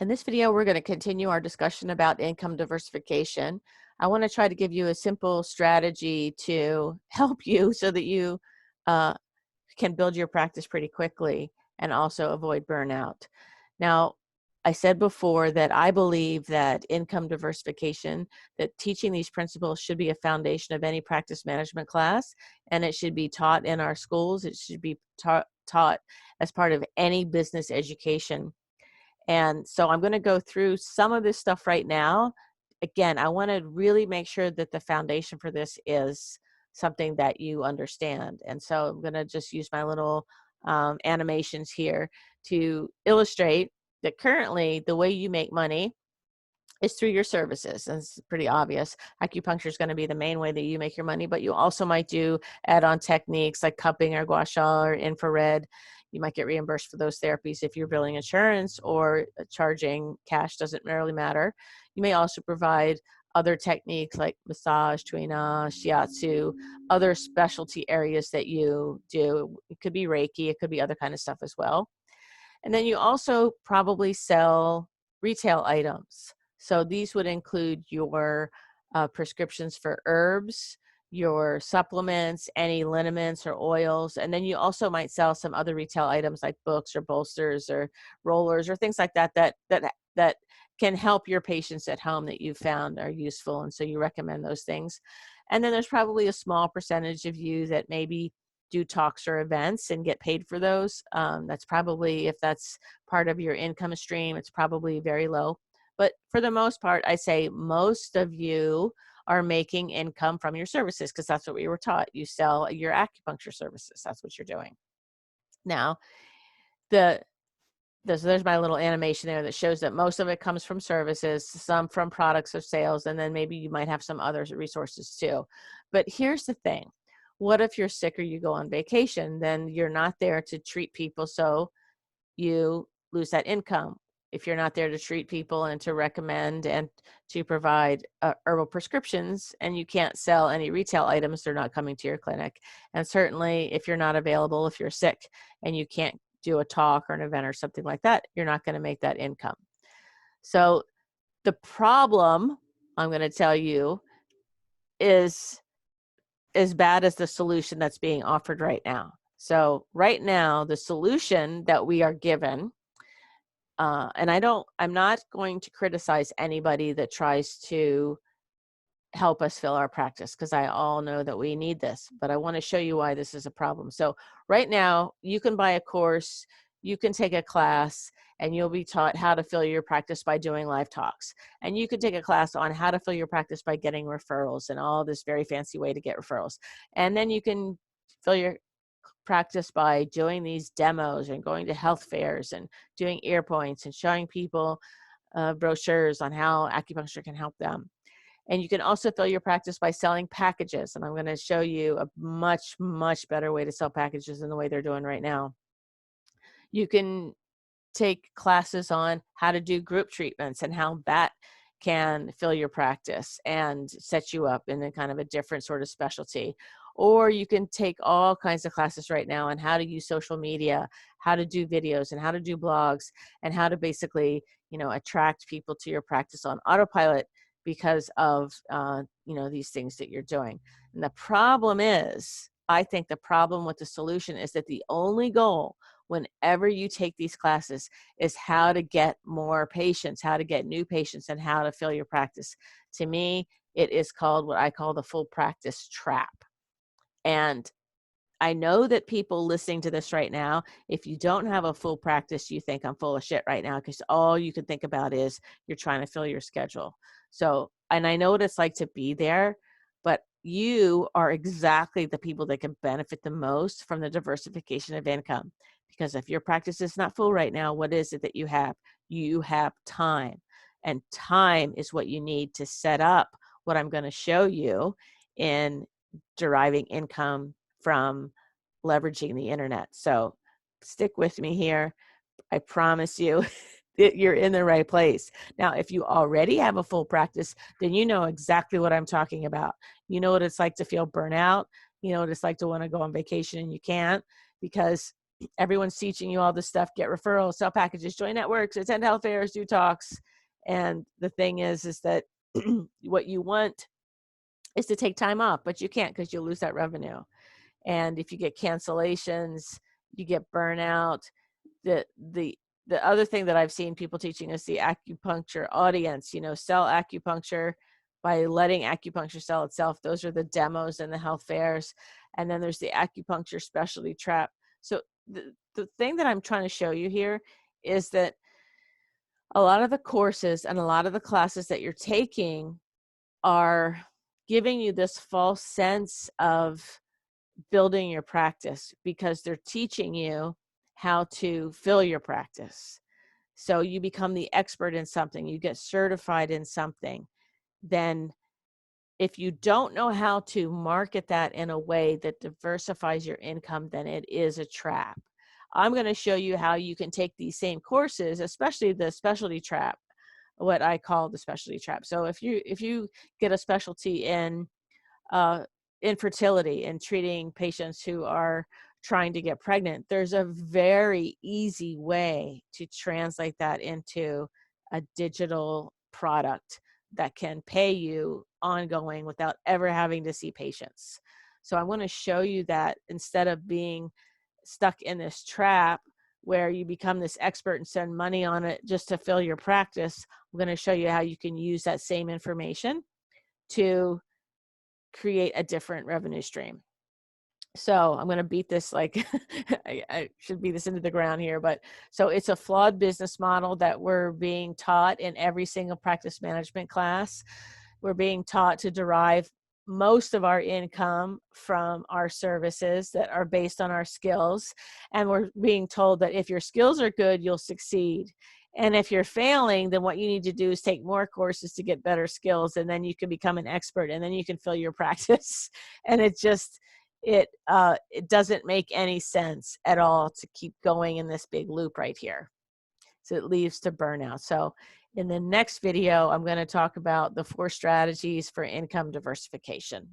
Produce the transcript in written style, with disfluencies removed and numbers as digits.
In this video, we're going to continue our discussion about income diversification. I want to try to give you a simple strategy to help you so that you uh, can build your practice pretty quickly and also avoid burnout. Now, I said before that I believe that income diversification, that teaching these principles should be a foundation of any practice management class, and it should be taught in our schools. It should be taught as part of any business education. And so I'm going to go through some of this stuff right now. Again, I want to really make sure that the foundation for this is something that you understand. And so I'm going to just use my little animations here to illustrate that currently the way you make money is through your services. And it's pretty obvious. Acupuncture is going to be the main way that you make your money, but you also might do add-on techniques like cupping or gua sha or infrared. You might get reimbursed for those therapies if you're billing insurance or charging cash, doesn't really matter. You may also provide other techniques like massage, tuina, shiatsu, other specialty areas that you do. It could be Reiki, it could be other kind of stuff as well. And then you also probably sell retail items. So these would include your prescriptions for herbs, your supplements, any liniments or oils, and then you also might sell some other retail items like books or bolsters or rollers or things like that that can help your patients at home that you found are useful, and so you recommend those things. And then there's probably a small percentage of you that maybe do talks or events and get paid for those. That's probably, if that's part of your income stream, it's probably very low. But for the most part, I say most of you are making income from your services because that's what we were taught. You sell your acupuncture services. That's what you're doing. Now, there's my little animation there that shows that most of it comes from services, some from products or sales, and then maybe you might have some other resources too. But here's the thing. What if you're sick or you go on vacation? Then you're not there to treat people, so you lose that income. If you're not there to treat people and to recommend and to provide herbal prescriptions, and you can't sell any retail items, they're not coming to your clinic. And certainly if you're not available, if you're sick and you can't do a talk or an event or something like that, you're not going to make that income. So the problem, I'm going to tell you, is as bad as the solution that's being offered right now. So right now, the solution that we are given, and I'm not going to criticize anybody that tries to help us fill our practice, because I all know that we need this, but I want to show you why this is a problem. So right now, you can buy a course, you can take a class, and you'll be taught how to fill your practice by doing live talks. And you can take a class on how to fill your practice by getting referrals and all this very fancy way to get referrals. And then you can fill your practice by doing these demos and going to health fairs and doing ear points and showing people brochures on how acupuncture can help them. And you can also fill your practice by selling packages. And I'm going to show you a much, much better way to sell packages than the way they're doing right now. You can take classes on how to do group treatments and how that can fill your practice and set you up in a kind of a different sort of specialty. Or you can take all kinds of classes right now on how to use social media, how to do videos and how to do blogs, and how to basically, attract people to your practice on autopilot because of, these things that you're doing. And the problem is, I think the problem with the solution is that the only goal whenever you take these classes is how to get more patients, how to get new patients, and how to fill your practice. To me, it is called what I call the full practice trap. And I know that people listening to this right now, if you don't have a full practice, you think I'm full of shit right now, because all you can think about is you're trying to fill your schedule. So, and I know what it's like to be there, but you are exactly the people that can benefit the most from the diversification of income. Because if your practice is not full right now, what is it that you have? You have time. And time is what you need to set up what I'm going to show you in deriving income from leveraging the internet. So stick with me here. I promise you that you're in the right place. Now, if you already have a full practice, then you know exactly what I'm talking about. You know what it's like to feel burnout. You know what it's like to want to go on vacation and you can't, because everyone's teaching you all this stuff, get referrals, sell packages, join networks, attend health fairs, do talks. And the thing is that what you want is to take time off, but you can't because you'll lose that revenue. And if you get cancellations, you get burnout. The other thing that I've seen people teaching is the acupuncture audience, sell acupuncture by letting acupuncture sell itself. Those are the demos and the health fairs. And then there's the acupuncture specialty trap. So the thing that I'm trying to show you here is that a lot of the courses and a lot of the classes that you're taking are giving you this false sense of building your practice because they're teaching you how to fill your practice. So you become the expert in something, you get certified in something. Then if you don't know how to market that in a way that diversifies your income, then it is a trap. I'm going to show you how you can take these same courses, especially the specialty trap, what I call the specialty trap. So if you get a specialty in infertility and treating patients who are trying to get pregnant, there's a very easy way to translate that into a digital product that can pay you ongoing without ever having to see patients. So I want to show you that instead of being stuck in this trap where you become this expert and spend money on it just to fill your practice, I'm going to show you how you can use that same information to create a different revenue stream. So I'm going to beat this like I should beat this into the ground here, but so it's a flawed business model that we're being taught in every single practice management class. We're being taught to derive most of our income from our services that are based on our skills. And we're being told that if your skills are good, you'll succeed. And if you're failing, then what you need to do is take more courses to get better skills, and then you can become an expert, and then you can fill your practice. And it doesn't make any sense at all to keep going in this big loop right here. So it leads to burnout. So in the next video, I'm going to talk about the 4 strategies for income diversification.